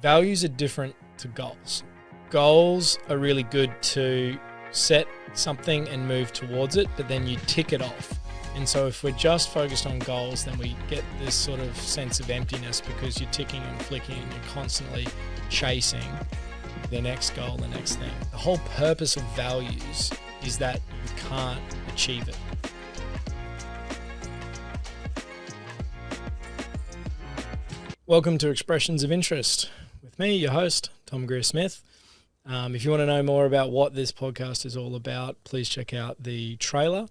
values are different to goals. Goals are really good to set something and move towards it, but then you tick it off. And so if we're just focused on goals, then we get this sort of sense of emptiness because you're ticking and flicking and you're constantly chasing the next goal, the next thing. The whole purpose of values is that you can't achieve it. Welcome to Expressions of Interest with me, your host, Tom Greer-Smith. If you want to know more about what this podcast is all about, please check out the trailer.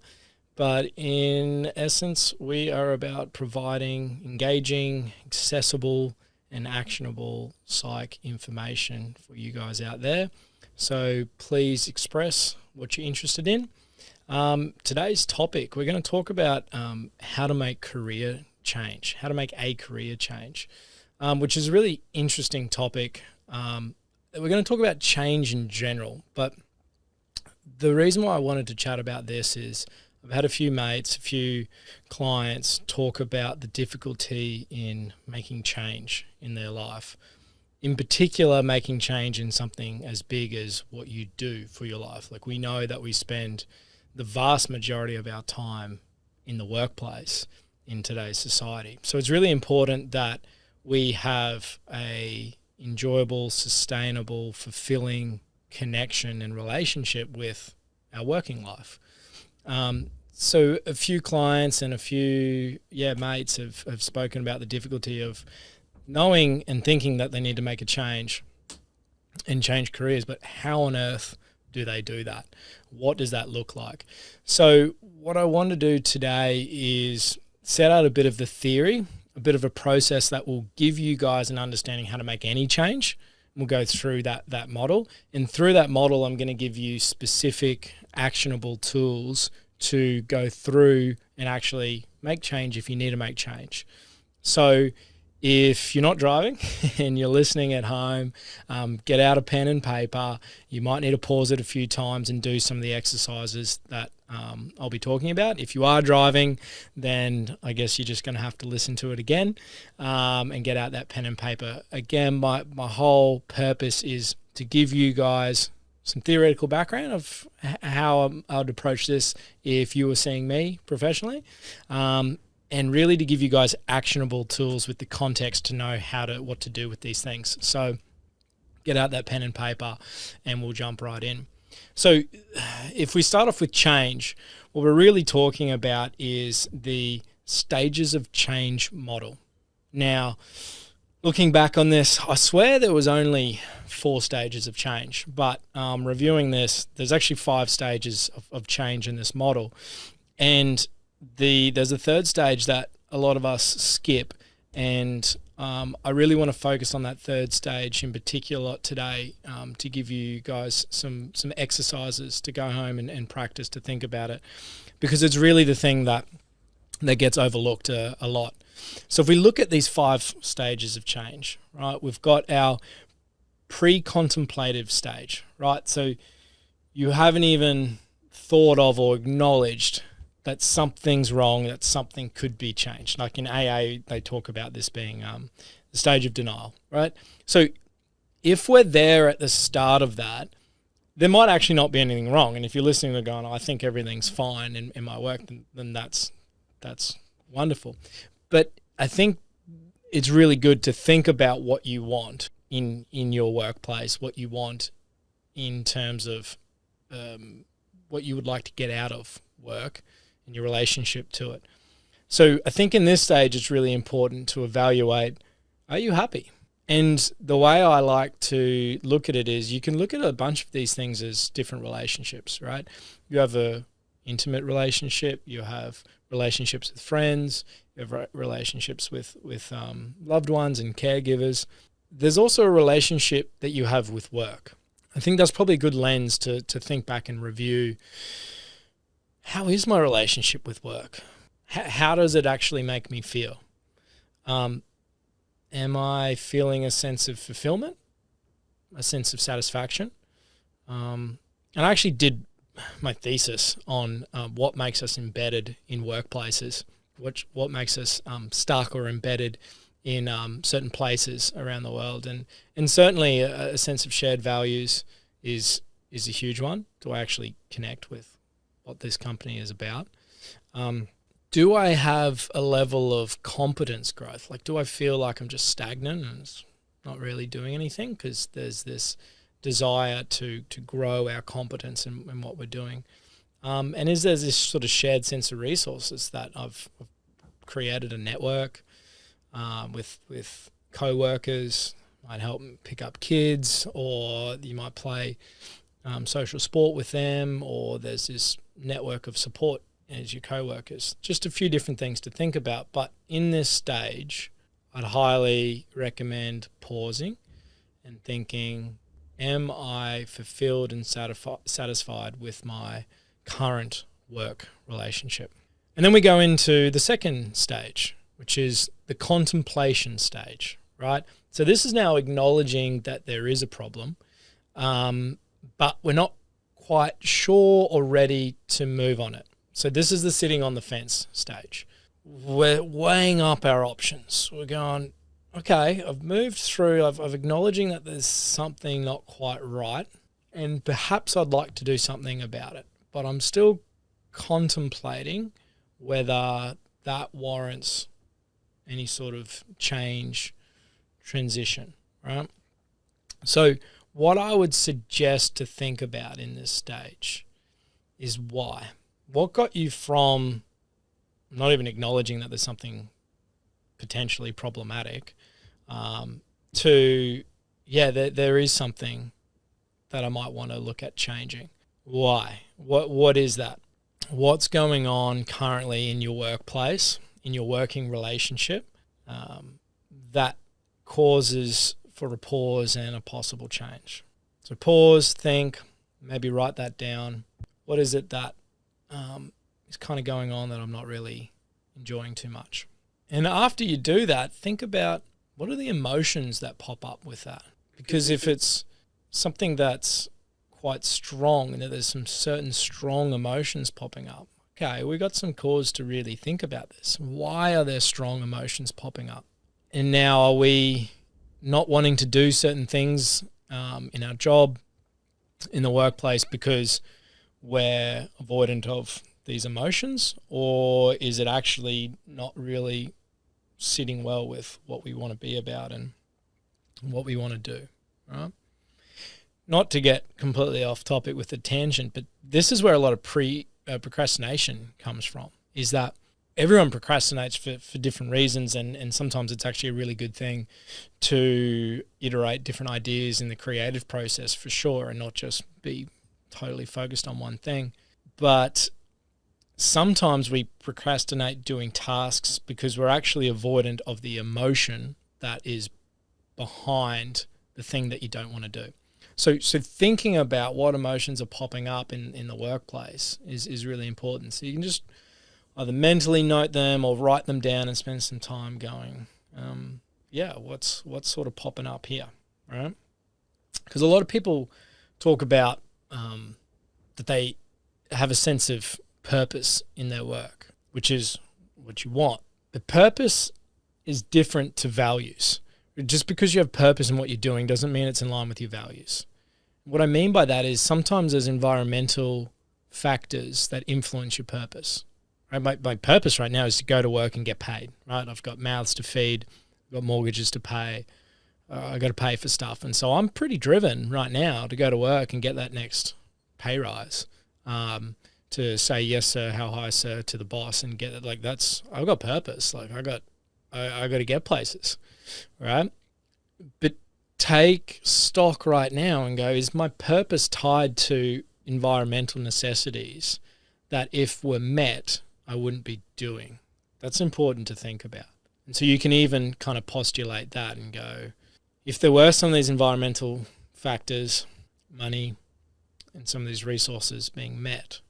But in essence, we are about providing engaging, accessible, and actionable psych information for you guys out there. So please express what you're interested in. Today's topic, we're going to talk about how to make career change, how to make a career change, which is a really interesting topic. We're going to talk about change in general, but the reason why I wanted to chat about this is I've had a few mates, a few clients talk about the difficulty in making change in their life. In particular, making change in something as big as what you do for your life. Like, we know that we spend the vast majority of our time in the workplace in today's society. So it's really important that we have a enjoyable, sustainable, fulfilling connection and relationship with our working life. So a few clients and a few mates have spoken about the difficulty of knowing and thinking that they need to make a change and change careers, but how on earth do they do that? What does that look like? So what I want to do today is set out a bit of the theory, a bit of a process that will give you guys an understanding how to make any change. We'll go through that model. And through that model, I'm going to give you specific actionable tools to go through and actually make change if you need to make change. So if you're not driving and you're listening at home, get out a pen and paper. You might need to pause it a few times and do some of the exercises that I'll be talking about. If you are driving, then I guess you're just going to have to listen to it again and get out that pen and paper. Again, my whole purpose is to give you guys some theoretical background of how I would approach this if you were seeing me professionally. And really to give you guys actionable tools with the context to know what to do with these things. So get out that pen and paper and we'll jump right in. So if we start off with change, what we're really talking about is the stages of change model. Now, looking back on this, I swear there was only 4 stages of change, but reviewing this, there's actually 5 stages of change in this model. And there's a third stage that a lot of us skip, and I really want to focus on that third stage in particular today to give you guys some exercises to go home and practice to think about it, because it's really the thing that gets overlooked a lot. So if we look at these 5 stages of change, right, we've got our pre-contemplative stage, right? So you haven't even thought of or acknowledged that something's wrong, that something could be changed. Like in AA, they talk about this being the stage of denial, right? So if we're there at the start of that, there might actually not be anything wrong. And if you're listening to going, I think everything's fine in my work, then that's wonderful. But I think it's really good to think about what you want in your workplace, what you want in terms of what you would like to get out of work and your relationship to it. So I think in this stage, it's really important to evaluate, are you happy? And the way I like to look at it is you can look at a bunch of these things as different relationships, right? You have a intimate relationship, you have relationships with friends, you have relationships with loved ones and caregivers. There's also a relationship that you have with work. I think that's probably a good lens to think back and review, how is my relationship with work? How does it actually make me feel? Am I feeling a sense of fulfillment, a sense of satisfaction? And I actually did my thesis on what makes us embedded in workplaces, what makes us stuck or embedded in certain places around the world, and certainly a sense of shared values is a huge one. Do I actually connect with what this company is about? Do I have a level of competence growth? Like, do I feel like I'm just stagnant and not really doing anything? Because there's this desire to grow our competence in what we're doing. And is there this sort of shared sense of resources that I've created a network with co-workers, might help pick up kids, or you might play social sport with them, or there's this network of support as your co-workers. Just a few different things to think about. But in this stage, I'd highly recommend pausing and thinking, am I fulfilled and satisfied with my current work relationship? And then we go into the second stage, which is the contemplation stage, right? So this is now acknowledging that there is a problem, but we're not quite sure or ready to move on it. So this is the sitting on the fence stage. We're weighing up our options. We're going, okay, I've moved through, I've acknowledging that there's something not quite right, and perhaps I'd like to do something about it, but I'm still contemplating whether that warrants any sort of change, transition, right? So what I would suggest to think about in this stage is why. What got you from not even acknowledging that there's something potentially problematic to, there is something that I might want to look at changing. Why? What is that? What's going on currently in your workplace, in your working relationship, that causes for a pause and a possible change? So pause, think, maybe write that down. What is it that is kind of going on that I'm not really enjoying too much? And after you do that, think about what are the emotions that pop up with that? Because if it's something that's quite strong and that there's some certain strong emotions popping up, okay, we got some cause to really think about this. Why are there strong emotions popping up? And now are we not wanting to do certain things in our job, in the workplace, because we're avoidant of these emotions? Or is it actually not really sitting well with what we want to be about and what we want to do, right? Not to get completely off topic with the tangent, but this is where a lot of procrastination comes from, is that everyone procrastinates for different reasons, and sometimes it's actually a really good thing to iterate different ideas in the creative process for sure, and not just be totally focused on one thing. But sometimes we procrastinate doing tasks because we're actually avoidant of the emotion that is behind the thing that you don't want to do. So thinking about what emotions are popping up in the workplace is really important. So you can just either mentally note them or write them down and spend some time going, what's sort of popping up here, right? Because a lot of people talk about that they have a sense of purpose in their work, which is what you want. But purpose is different to values. Just because you have purpose in what you're doing doesn't mean it's in line with your values. What I mean by that is sometimes there's environmental factors that influence your purpose. Right? My purpose right now is to go to work and get paid. Right? I've got mouths to feed, I've got mortgages to pay, I got to pay for stuff, and so I'm pretty driven right now to go to work and get that next pay rise. To say yes sir, how high sir to the boss and get it. Like I've got purpose. Like I got to get places, right? But take stock right now and go, is my purpose tied to environmental necessities that if were met, I wouldn't be doing? That's important to think about. And so you can even kind of postulate that and go, if there were some of these environmental factors, money, and some of these resources being met,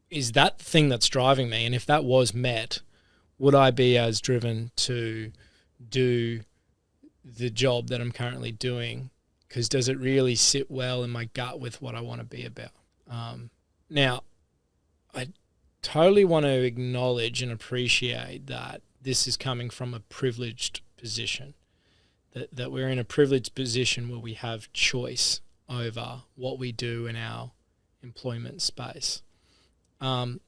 is that the thing that's driving me? And if that was met, would I be as driven to do the job that I'm currently doing? Because does it really sit well in my gut with what I want to be about? Now, I totally want to acknowledge and appreciate that this is coming from a privileged position, that we're in a privileged position where we have choice over what we do in our employment space. And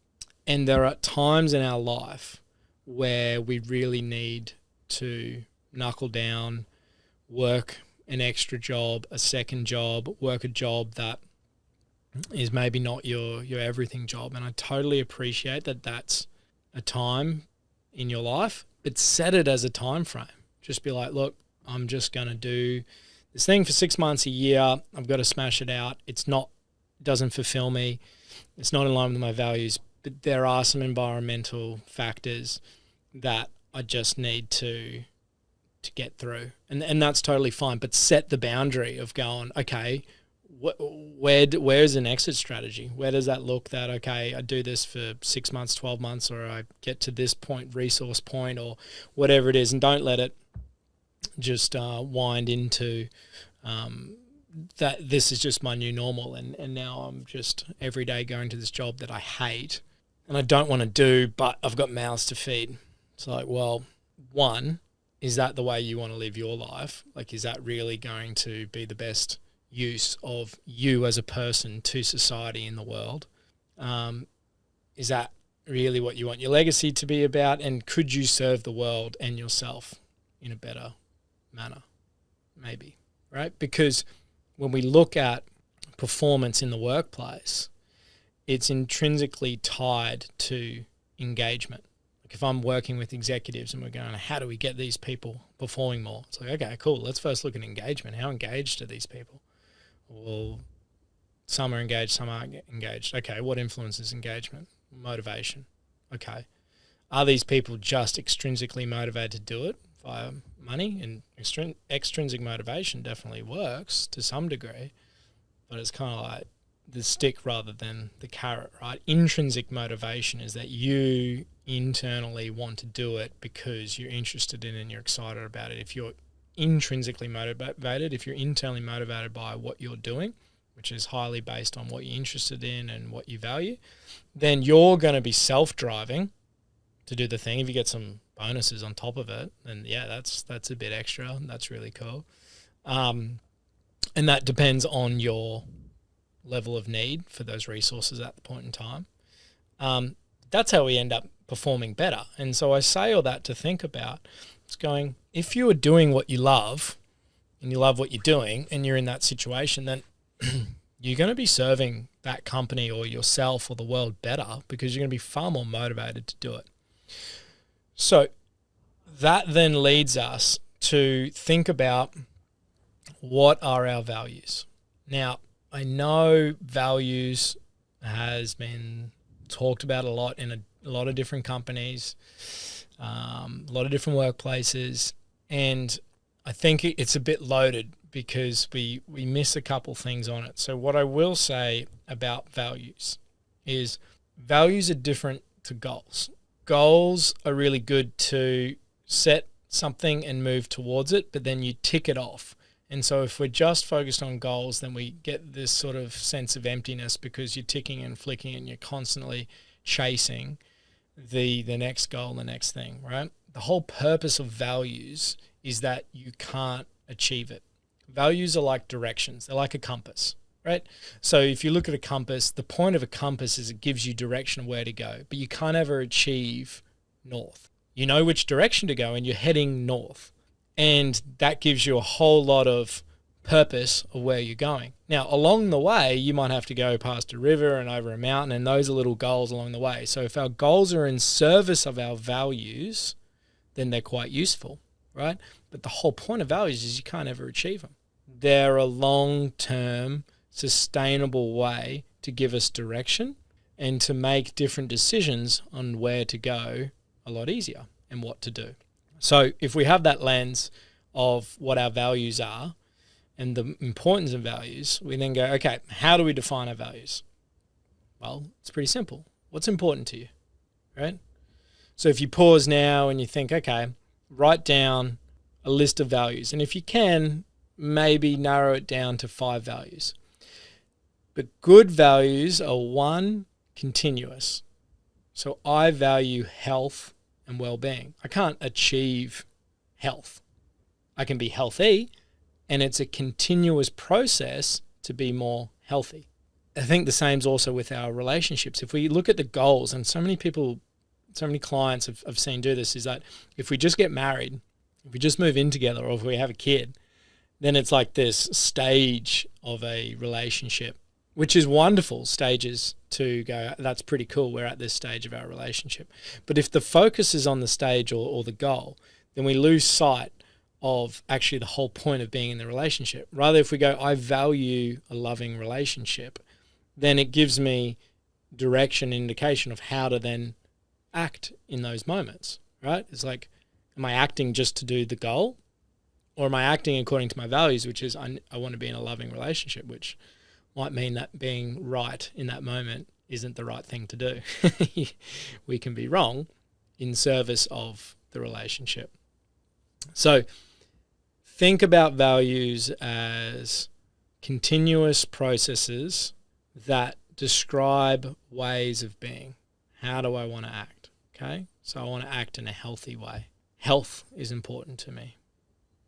there are times in our life where we really need to knuckle down, work an extra job, a second job, work a job that is maybe not your everything job. And I totally appreciate that that's a time in your life, but set it as a time frame. Just be like, look, I'm just going to do this thing for 6 months, a year. I've got to smash it out. It doesn't fulfill me. It's not in line with my values, but there are some environmental factors that I just need to get through. And that's totally fine, but set the boundary of going, okay, where's an exit strategy? Where does that look that, okay, I do this for 6 months, 12 months, or I get to this point, resource point, or whatever it is, and don't let it just wind into that this is just my new normal, and now I'm just every day going to this job that I hate and I don't want to do, but I've got mouths to feed. It's like, well, one, is that the way you want to live your life? Like, is that really going to be the best use of you as a person to society in the world? Is that really what you want your legacy to be about? And could you serve the world and yourself in a better manner? Maybe, right? Because when we look at performance in the workplace, it's intrinsically tied to engagement. Like if I'm working with executives and we're going, how do we get these people performing more? It's like, okay, cool. Let's first look at engagement. How engaged are these people? Well, some are engaged, some aren't engaged. Okay, what influences engagement? Motivation. Okay. Are these people just extrinsically motivated to do it via money? And extrinsic motivation definitely works to some degree, but it's kind of like the stick rather than the carrot, right? Intrinsic motivation is that you internally want to do it because you're interested in it and you're excited about it. If you're intrinsically motivated, if you're internally motivated by what you're doing, which is highly based on what you're interested in and what you value, then you're going to be self-driving to do the thing. If you get some bonuses on top of it, then yeah, that's a bit extra. That's really cool. And that depends on your level of need for those resources at the point in time. That's how we end up performing better. And so I say all that to think about. It's going, if you are doing what you love and you love what you're doing and you're in that situation, then you're going to be serving that company or yourself or the world better because you're going to be far more motivated to do it. So that then leads us to think about what are our values. Now, I know values has been talked about a lot in a lot of different companies, a lot of different workplaces, and I think it's a bit loaded because we miss a couple things on it. So what I will say about values is values are different to goals. Goals are really good to set something and move towards it, but then you tick it off. And so if we're just focused on goals, then we get this sort of sense of emptiness because you're ticking and flicking and you're constantly chasing the next goal, the next thing, right? The whole purpose of values is that you can't achieve it. Values are like directions. They're like a compass, right? So if you look at a compass, the point of a compass is it gives you direction of where to go, but you can't ever achieve north. You know which direction to go and you're heading north. And that gives you a whole lot of purpose of where you're going. Now, along the way, you might have to go past a river and over a mountain, and those are little goals along the way. So if our goals are in service of our values, then they're quite useful, right? But the whole point of values is you can't ever achieve them. They're a long-term, sustainable way to give us direction and to make different decisions on where to go a lot easier and what to do. So if we have that lens of what our values are and the importance of values, we then go, okay, how do we define our values? Well, it's pretty simple. What's important to you, right? So if you pause now and you think, okay, write down a list of values. And if you can, maybe narrow it down to 5 values. But good values are, 1, continuous. So I value health and well-being. I can't achieve health. I can be healthy, and it's a continuous process to be more healthy. I think the same is also with our relationships. If we look at the goals, and so many clients I've seen do this, is that if we just get married, if we just move in together, or if we have a kid, then it's like this stage of a relationship, which is wonderful stages to go, that's pretty cool, we're at this stage of our relationship. But if the focus is on the stage or the goal, then we lose sight of actually the whole point of being in the relationship. Rather, if we go, I value a loving relationship, then it gives me direction, indication of how to then act in those moments, right? It's like, am I acting just to do the goal? Or am I acting according to my values, which is I want to be in a loving relationship, which might mean that being right in that moment isn't the right thing to do. We can be wrong in service of the relationship. So think about values as continuous processes that describe ways of being. How do I want to act? Okay, so I want to act in a healthy way. Health is important to me.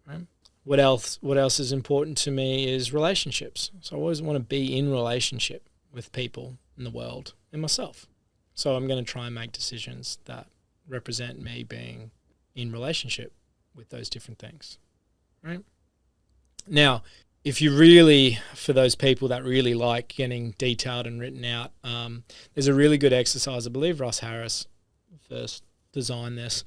Right? What else is important to me is relationships. So I always want to be in relationship with people in the world and myself. So I'm going to try and make decisions that represent me being in relationship with those different things. Right? Now, if you really, for those people that really like getting detailed and written out, there's a really good exercise. I believe Russ Harris first designed this,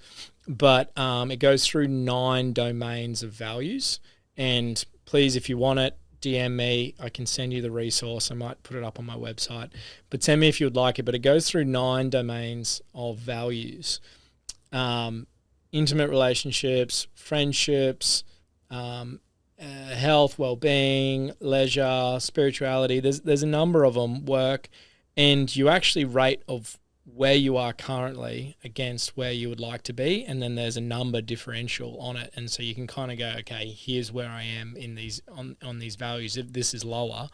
but it goes through 9 domains of values. And please, if you want it, DM me. I can send you the resource. I might put it up on my website, but send me if you would like it. But it goes through 9 domains of values: intimate relationships, friendships, health, well-being, leisure, spirituality. There's a number of them. Work, and you actually rate of where you are currently against where you would like to be, and then there's a number differential on it, and so you can kind of go, okay, here's where I am in these on these values. If this is lower,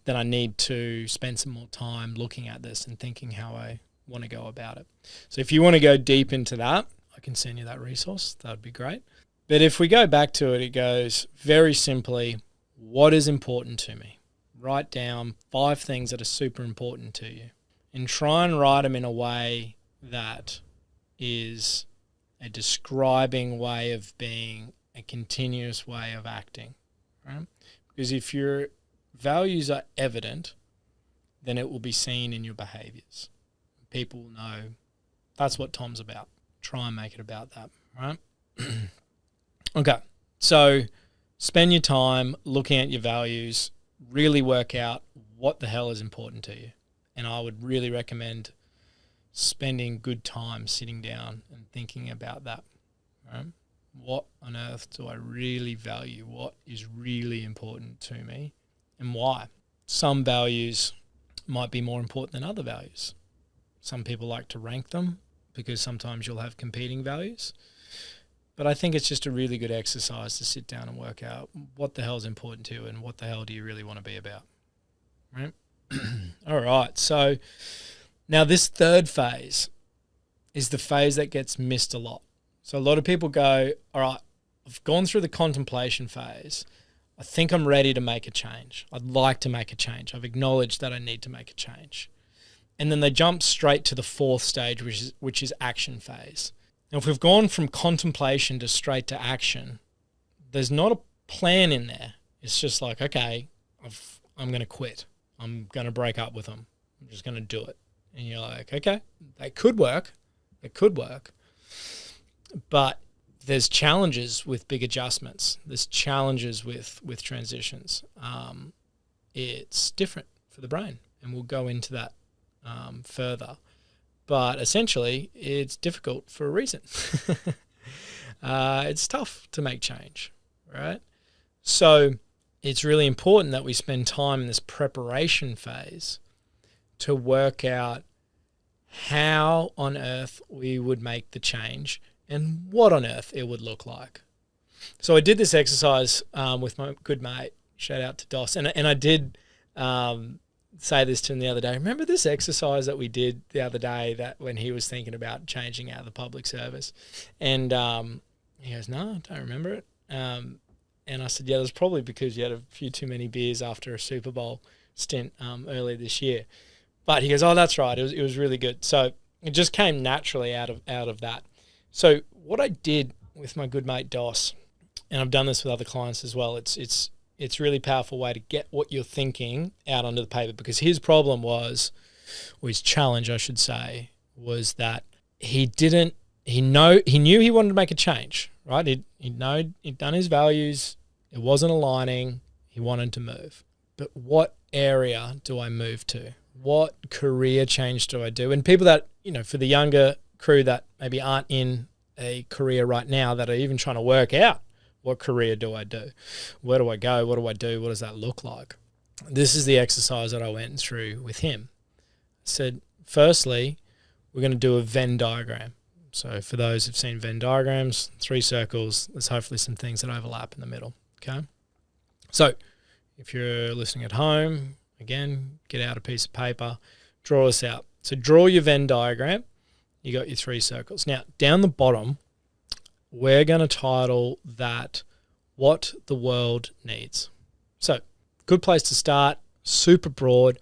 then I need to spend some more time looking at this and thinking how I want to go about it. So if you want to go deep into that, I can send you that resource. That would be great. But if we go back to it, it goes very simply, what is important to me? Write down 5 things that are super important to you, and try and write them in a way that is a describing way of being, a continuous way of acting, right? Because if your values are evident, then it will be seen in your behaviors. People will know that's what Tom's about. Try and make it about that, right? Okay, so spend your time looking at your values, really work out what the hell is important to you. And I would really recommend spending good time sitting down and thinking about that. Right? What on earth do I really value? What is really important to me, and why? Some values might be more important than other values. Some people like to rank them because sometimes you'll have competing values. But I think it's just a really good exercise to sit down and work out what the hell is important to you and what the hell do you really want to be about. Right? All right. So now this third phase is the phase that gets missed a lot. So a lot of people go, all right, I've gone through the contemplation phase. I think I'm ready to make a change. I'd like to make a change. I've acknowledged that I need to make a change. And then they jump straight to the 4th stage, which is action phase. Now, if we've gone from contemplation to straight to action, there's not a plan in there. It's just like, okay, I'm going to quit. I'm going to break up with them. I'm just going to do it. And you're like, okay, that could work. It could work. But there's challenges with big adjustments. There's challenges with transitions. It's different for the brain, and we'll go into that further. But essentially, it's difficult for a reason. It's tough to make change, right? So it's really important that we spend time in this preparation phase to work out how on earth we would make the change and what on earth it would look like. So I did this exercise with my good mate, shout out to Dos, and I did say this to him the other day. Remember this exercise that we did the other day that when he was thinking about changing out of the public service? And He goes, no, I don't remember it. And I said, yeah, that's probably because you had a few too many beers after a Super Bowl stint earlier this year. But he goes, oh, that's right. It was really good. So it just came naturally out of that. So what I did with my good mate Doss, and I've done this with other clients as well, it's really powerful way to get what you're thinking out onto the paper, because his problem was, or his challenge, I should say, was that he knew he wanted to make a change, right? He'd done his values. It wasn't aligning. He wanted to move. But what area do I move to? What career change do I do? And people that, for the younger crew that maybe aren't in a career right now, that are even trying to work out, what career do I do? Where do I go? What do I do? What does that look like? This is the exercise that I went through with him. I said, firstly, we're going to do a Venn diagram. So for those who've seen Venn diagrams, 3 circles, there's hopefully some things that overlap in the middle, okay? So if you're listening at home, again, get out a piece of paper, draw this out. So draw your Venn diagram. You got your 3 circles. Now, down the bottom, we're going to title that What the World Needs. So, good place to start, super broad.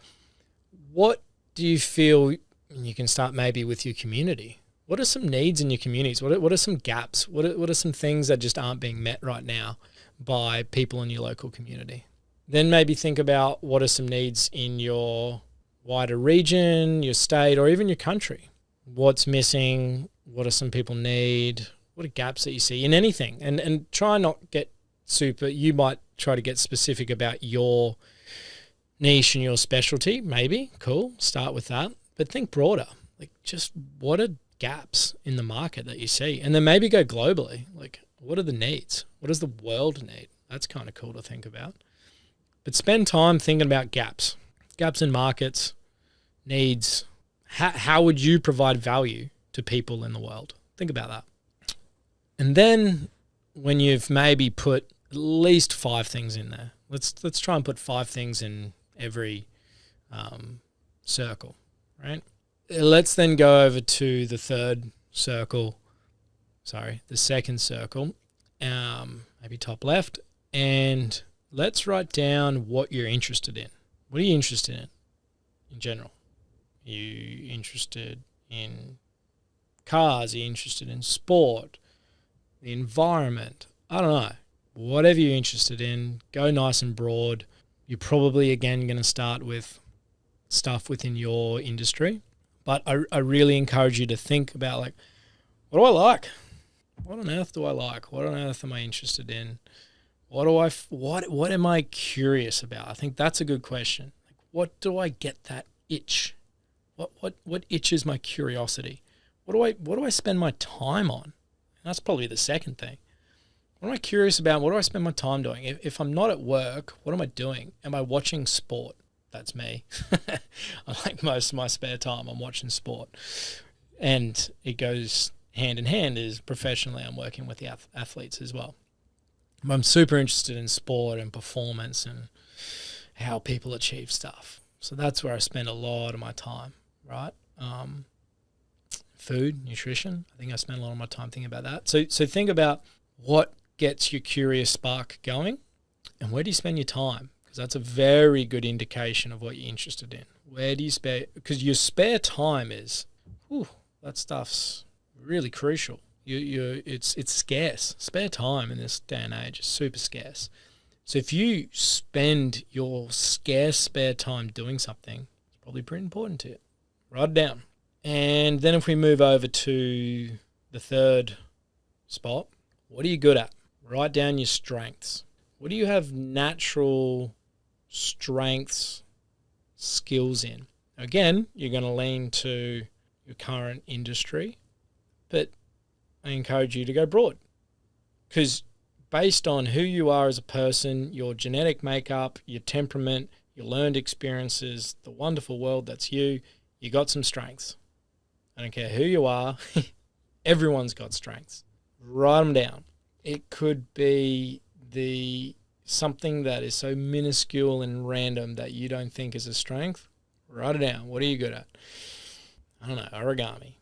What do you feel, and you can start maybe with your community. What are some needs in your communities? What are some gaps? What are some things that just aren't being met right now by people in your local community? Then maybe think about what are some needs in your wider region, your state, or even your country. What's missing? What do some people need? What are gaps that you see in anything? And try not get you might try to get specific about your niche and your specialty, maybe. Cool. Start with that. But think broader. Like, just what are gaps in the market that you see? And then maybe go globally. Like, what are the needs? What does the world need? That's kind of cool to think about. But spend time thinking about gaps in markets, needs. How would you provide value to people in the world? Think about that. And then when you've maybe put at least 5 things in there, let's try and put 5 things in every circle, right? Let's then go over to the second circle, maybe top left, and let's write down what you're interested in. What are you interested in general? Are you interested in cars? Are you interested in sport? The environment? I don't know. Whatever you're interested in, go nice and broad. You're probably, again, going to start with stuff within your industry. But I really encourage you to think about, like, what do I like? What on earth do I like? What on earth am I interested in? What am I curious about? I think that's a good question. Like, what do I get that itch? What itches my curiosity? What do I spend my time on? And that's probably the second thing. What am I curious about? What do I spend my time doing? If I'm not at work, what am I doing? Am I watching sport? That's me. I like most of my spare time, I'm watching sport. And it goes hand in hand is professionally I'm working with the athletes as well. I'm super interested in sport and performance and how people achieve stuff. So that's where I spend a lot of my time, right? Food, nutrition. I think I spend a lot of my time thinking about that. So think about what gets your curious spark going and where do you spend your time? Because that's a very good indication of what you're interested in. Where do you spare? Because your spare time is, that stuff's really crucial. It's scarce. Spare time in this day and age is super scarce. So if you spend your scarce spare time doing something, it's probably pretty important to you. Write it down. And then if we move over to the third spot, what are you good at? Write down your strengths. What do you have natural strengths, skills in? Again, you're going to lean to your current industry, but I encourage you to go broad because based on who you are as a person, your genetic makeup, your temperament, your learned experiences, the wonderful world that's you got some strengths. I don't care who you are. Everyone's got strengths. Write them down. It could be something that is so minuscule and random that you don't think is a strength. Write it down. What are you good at? I don't know, origami.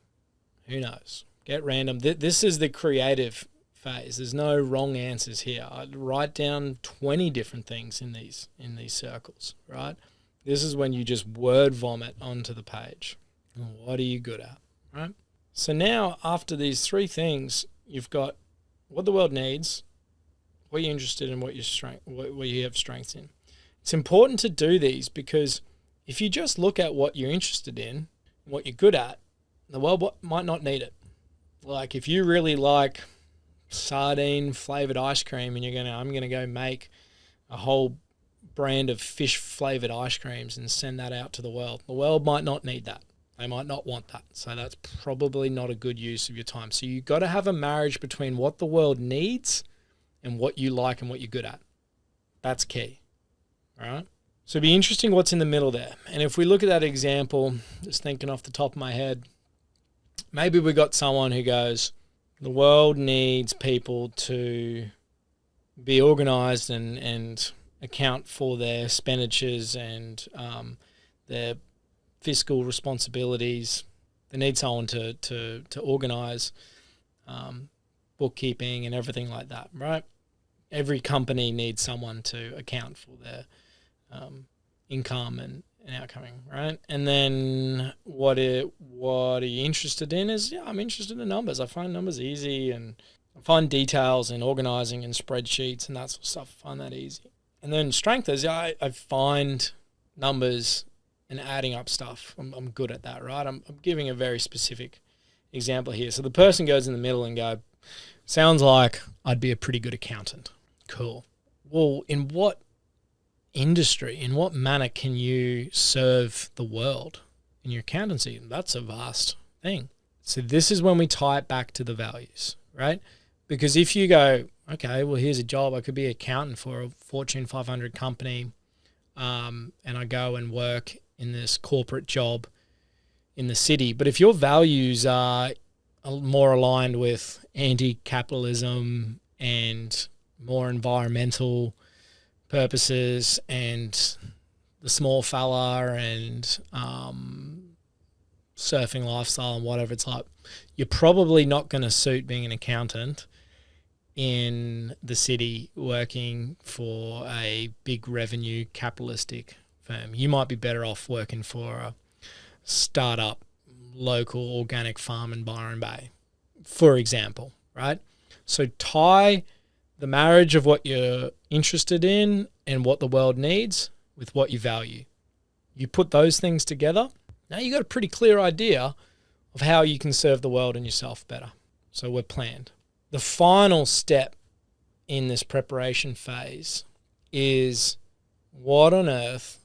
Who knows? Get random. This is the creative phase. There's no wrong answers here. I'd write down 20 different things in these circles, right? This is when you just word vomit onto the page. What are you good at, right? So now after these 3 things, you've got what the world needs, what you're interested in, what you have strengths in. It's important to do these because if you just look at what you're interested in, what you're good at, the world might not need it. Like if you really like sardine flavored ice cream and I'm going to go make a whole brand of fish flavored ice creams and send that out to the world might not need that. They might not want that. So that's probably not a good use of your time. So you've got to have a marriage between what the world needs and what you like and what you're good at. That's key. All right. So it'd be interesting what's in the middle there. And if we look at that example, just thinking off the top of my head, maybe we got someone who goes, the world needs people to be organized and account for their expenditures and their fiscal responsibilities. They need someone to organize bookkeeping and everything like that, right? Every company needs someone to account for their income and outcoming, right? And then what are you interested in is, I'm interested in numbers. I find numbers easy, and I find details and organizing and spreadsheets and that sort of stuff. I find that easy. And then strength is, I find numbers and adding up stuff. I'm good at that, right? I'm giving a very specific example here. So the person goes in the middle and go, sounds like I'd be a pretty good accountant. Cool. Well, in what industry, in what manner can you serve the world in your accountancy? That's a vast thing. So this is when we tie it back to the values, right? Because if you go, okay, well, here's a job. I could be an accountant for a Fortune 500 company, and I go and work in this corporate job in the city. But if your values are more aligned with anti-capitalism and more environmental purposes and the small fella and surfing lifestyle and whatever it's like, you're probably not going to suit being an accountant in the city working for a big revenue capitalistic firm. You might be better off working for a startup local organic farm in Byron Bay, for example, right? So tie the marriage of what you're interested in and what the world needs with what you value. You put those things together, now you got a pretty clear idea of how you can serve the world and yourself better. So we're planned. The final step in this preparation phase is, what on earth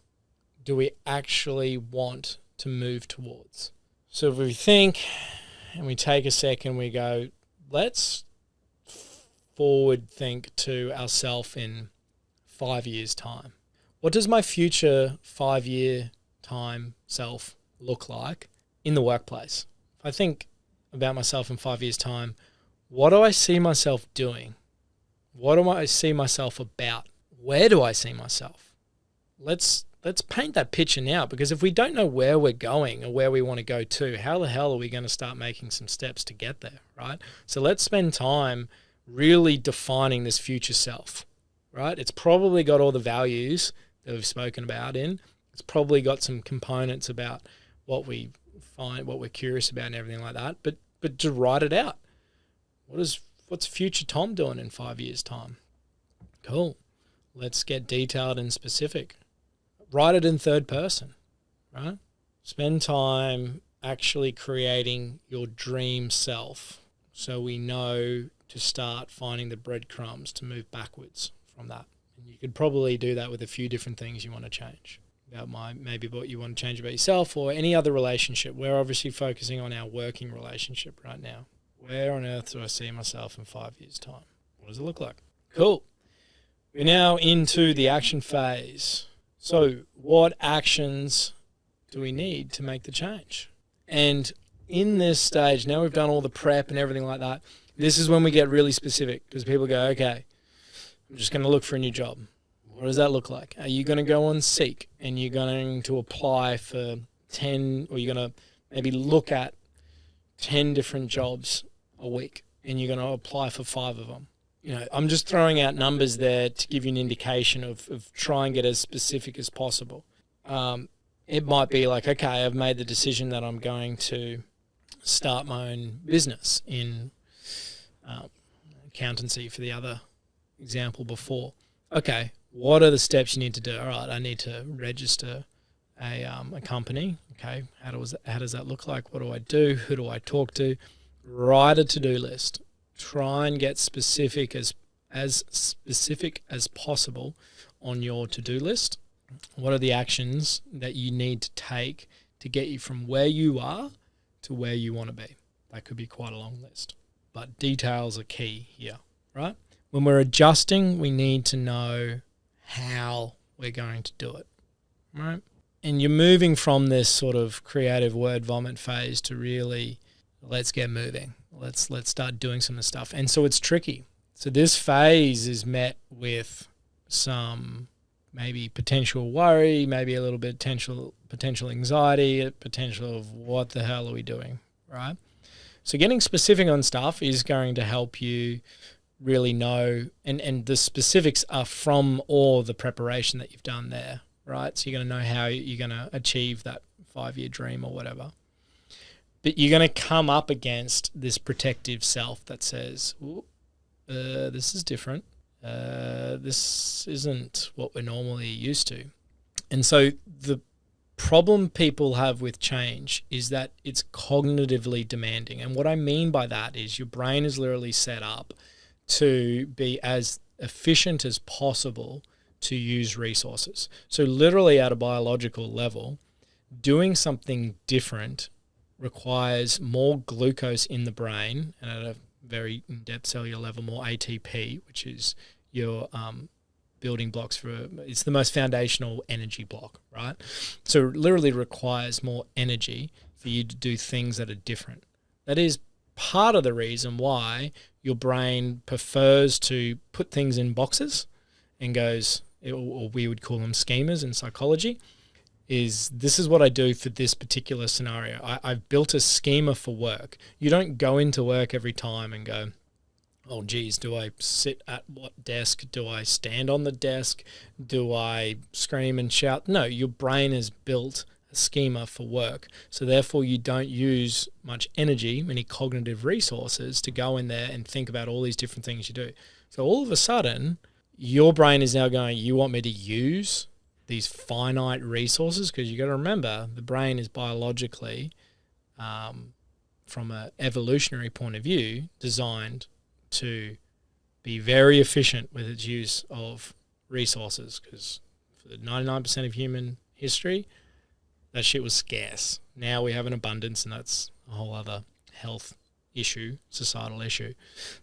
do we actually want to move towards? So if we think and we take a second, we go, let's forward think to ourselves in 5 years' time. What does my future 5-year time self look like in the workplace? If I think about myself in 5 years' time, what do I see myself doing? What do I see myself about? Where do I see myself? Let's paint that picture now, because if we don't know where we're going or where we want to go to, how the hell are we going to start making some steps to get there, right? So let's spend time really defining this future self, right? It's probably got all the values that we've spoken about in. It's probably got some components about what we find, what we're curious about and everything like that, but to write it out. What's future Tom doing in 5 years' time? Cool. Let's get detailed and specific. Write it in third person, right? Spend time actually creating your dream self so we know to start finding the breadcrumbs to move backwards from that. And you could probably do that with a few different things you want to change. Maybe what you want to change about yourself or any other relationship. We're obviously focusing on our working relationship right now. Where on earth do I see myself in 5 years' time? What does it look like? Cool. We're now into the action phase. So what actions do we need to make the change? And in this stage, now we've done all the prep and everything like that, this is when we get really specific, because people go, okay, I'm just going to look for a new job. What does that look like? Are you going to go on Seek and you're going to apply for 10, or you're going to maybe look at 10 different jobs a week and you're going to apply for 5 of them. I'm just throwing out numbers there to give you an indication of try and get as specific as possible. It might be like, okay, I've made the decision that I'm going to start my own business in accountancy for the other example before. Okay, what are the steps you need to do? All right, I need to register a company. Okay, how does that look like? What do I do? Who do I talk to? Write a to-do list. Try and get specific as specific as possible on your to-do list. What are the actions that you need to take to get you from where you are to where you want to be? That could be quite a long list, but details are key here, right? When we're adjusting, we need to know how we're going to do it, right? And you're moving from this sort of creative word vomit phase to really, let's get moving. Let's start doing some of the stuff. And so it's tricky. So this phase is met with some maybe potential worry, maybe a little bit potential anxiety, potential of what the hell are we doing, right? So getting specific on stuff is going to help you really know, and the specifics are from all the preparation that you've done there, right? So you're going to know how you're going to achieve that 5-year dream or whatever. But you're going to come up against this protective self that says, this is different. This isn't what we're normally used to. And so the problem people have with change is that it's cognitively demanding. And what I mean by that is your brain is literally set up to be as efficient as possible to use resources. So literally at a biological level, doing something different requires more glucose in the brain, and at a very in-depth cellular level, more ATP, which is your building blocks it's the most foundational energy block, right? So it literally requires more energy for you to do things that are different. That is part of the reason why your brain prefers to put things in boxes and goes, or we would call them schemas in psychology, is this is what I do for this particular scenario. I've built a schema for work. You don't go into work every time and go, oh, geez, do I sit at what desk? Do I stand on the desk? Do I scream and shout? No, your brain has built a schema for work. So therefore you don't use much energy, many cognitive resources to go in there and think about all these different things you do. So all of a sudden, your brain is now going, you want me to use these finite resources? Because you got to remember, the brain is biologically, from an evolutionary point of view, designed to be very efficient with its use of resources, because for the 99% of human history, that shit was scarce. Now we have an abundance, and that's a whole other health issue, societal issue.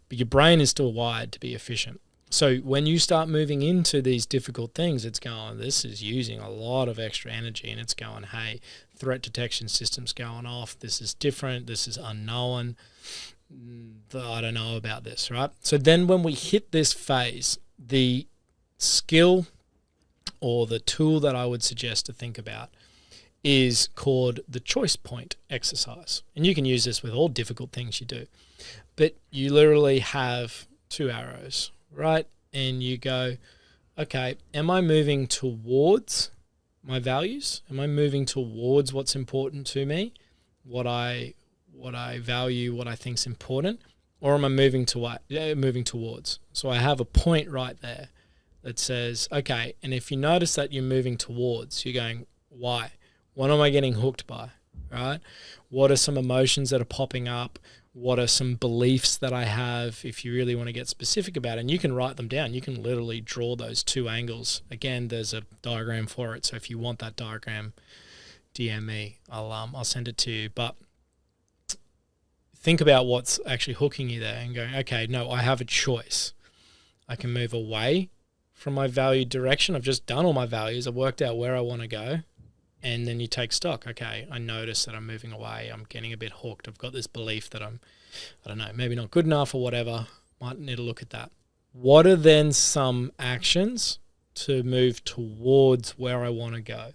But your brain is still wired to be efficient. So when you start moving into these difficult things, it's going, this is using a lot of extra energy, and it's going, hey, threat detection system's going off. This is different. This is unknown. I don't know about this, right? So then when we hit this phase, the skill or the tool that I would suggest to think about is called the choice point exercise. And you can use this with all difficult things you do. But you literally have 2 arrows, right? And you go, okay, am I moving towards my values? Am I moving towards what's important to me? What I value, what I think is important? Or am I moving towards? So I have a point right there that says, okay, and if you notice that you're moving towards, you're going, why? What am I getting hooked by, right? What are some emotions that are popping up? What are some beliefs that I have, if you really want to get specific about it? And you can write them down. You can literally draw those 2 angles. Again, there's a diagram for it. So if you want that diagram, DM me. I'll send it to you. But think about what's actually hooking you there and going, okay, no, I have a choice. I can move away from my valued direction. I've just done all my values. I've worked out where I want to go. And then you take stock. Okay, I notice that I'm moving away. I'm getting a bit hooked. I've got this belief that I don't know, maybe not good enough or whatever. Might need to look at that. What are then some actions to move towards where I want to go?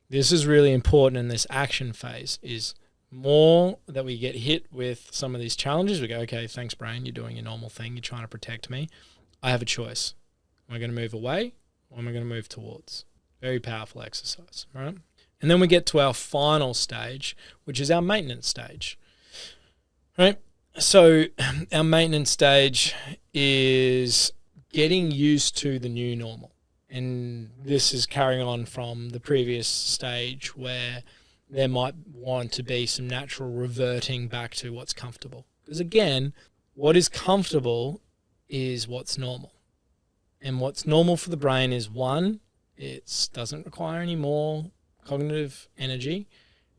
This is really important in this action phase, is more that we get hit with some of these challenges, we go, okay, thanks, brain, you're doing your normal thing. You're trying to protect me. I have a choice. Am I going to move away or am I going to move towards? Very powerful exercise, right? And then we get to our final stage, which is our maintenance stage, right? So our maintenance stage is getting used to the new normal. And this is carrying on from the previous stage where there might want to be some natural reverting back to what's comfortable. Because again, what is comfortable is what's normal. And what's normal for the brain is, one, it doesn't require any more cognitive energy.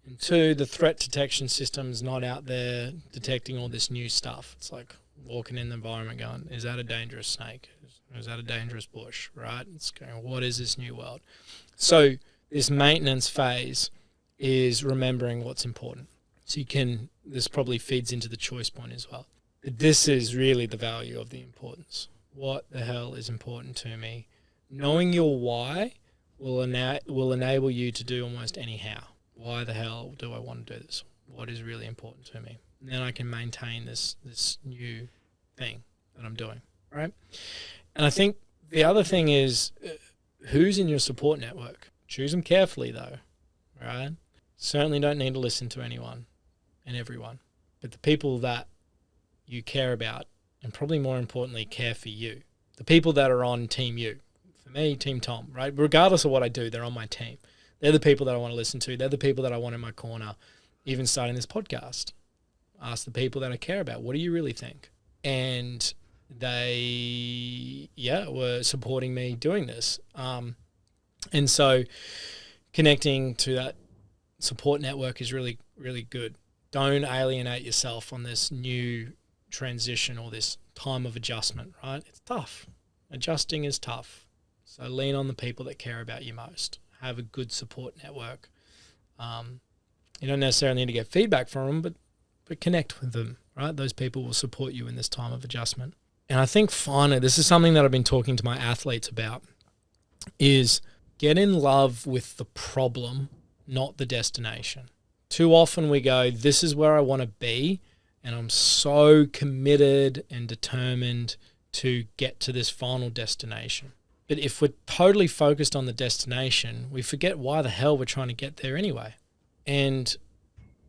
And two, the threat detection system's not out there detecting all this new stuff. It's like walking in the environment going, is that a dangerous snake? Is that a dangerous bush, right? It's going, what is this new world? So this maintenance phase is remembering what's important. So this probably feeds into the choice point as well. This is really the value of the importance. What the hell is important to me? Knowing your why will enable you to do almost any how. Why the hell do I want to do this? What is really important to me? And then I can maintain this new thing that I'm doing, right? And I think the other thing is who's in your support network. Choose them carefully though, right? Certainly don't need to listen to anyone and everyone, but the people that you care about and probably more importantly care for you, the people that are on team you. For me, team Tom, right? Regardless of what I do, they're on my team. They're the people that I want to listen to. They're the people that I want in my corner. Even starting this podcast, ask the people that I care about, what do you really think? And they, were supporting me doing this. And so connecting to that support network is really, really good. Don't alienate yourself on this new transition or this time of adjustment, right? It's tough. Adjusting is tough. So lean on the people that care about you most. Have a good support network. You don't necessarily need to get feedback from them, but connect with them, right? Those people will support you in this time of adjustment. And I think finally, this is something that I've been talking to my athletes about, is get in love with the problem, not the destination. Too often we go, this is where I want to be, and I'm so committed and determined to get to this final destination. But if we're totally focused on the destination, we forget why the hell we're trying to get there anyway. And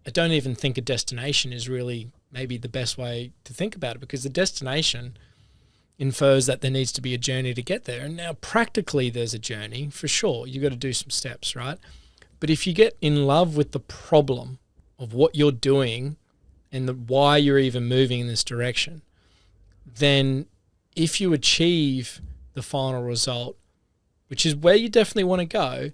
I don't even think a destination is really maybe the best way to think about it, because the destination infers that there needs to be a journey to get there. And now practically there's a journey for sure. You've got to do some steps, right? But if you get in love with the problem of what you're doing and why you're even moving in this direction, then if you achieve the final result, which is where you definitely want to go,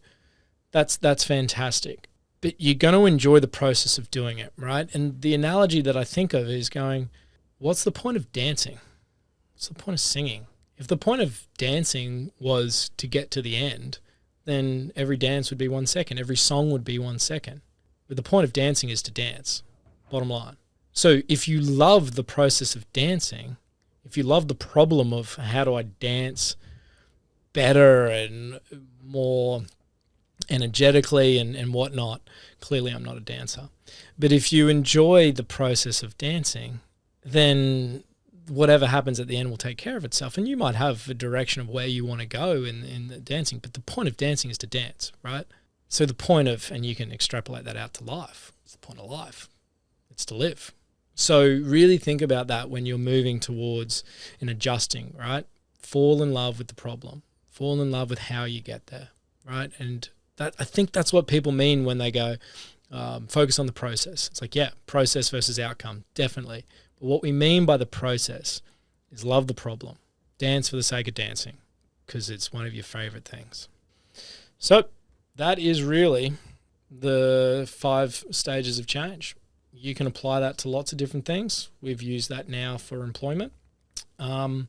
that's fantastic. But you're going to enjoy the process of doing it, right? And the analogy that I think of is going, what's the point of dancing? What's the point of singing? If the point of dancing was to get to the end, then every dance would be 1 second. Every song would be 1 second. But the point of dancing is to dance, bottom line. So if you love the process of dancing, if you love the problem of how do I dance better and more energetically and whatnot, clearly I'm not a dancer. But if you enjoy the process of dancing, then whatever happens at the end will take care of itself. And you might have a direction of where you want to go in the dancing, but the point of dancing is to dance, right? So the point of, and you can extrapolate that out to life, it's the point of life. It's to live. So really think about that when you're moving towards and adjusting, right? Fall in love with the problem. Fall in love with how you get there, right? And that, I think that's what people mean when they go, focus on the process. It's like, yeah, process versus outcome, definitely. But what we mean by the process is love the problem. Dance for the sake of dancing because it's one of your favorite things. So that is really the 5 stages of change. You can apply that to lots of different things. We've used that now for employment. I'm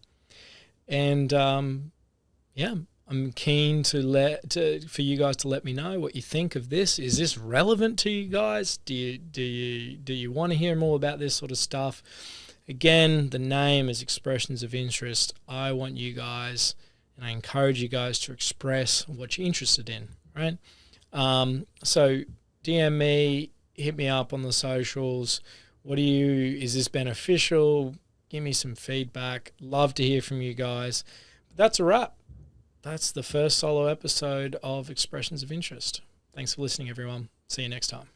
keen for you guys to let me know what you think of this. Is this relevant to you guys? Do you want to hear more about this sort of stuff? Again, the name is Expressions of Interest. I want you guys, and I encourage you guys to express what you're interested in, right? So DM me, hit me up on the socials. Is this beneficial? Give me some feedback. Love to hear from you guys. But that's a wrap. That's the first solo episode of Expressions of Interest. Thanks for listening, everyone. See you next time.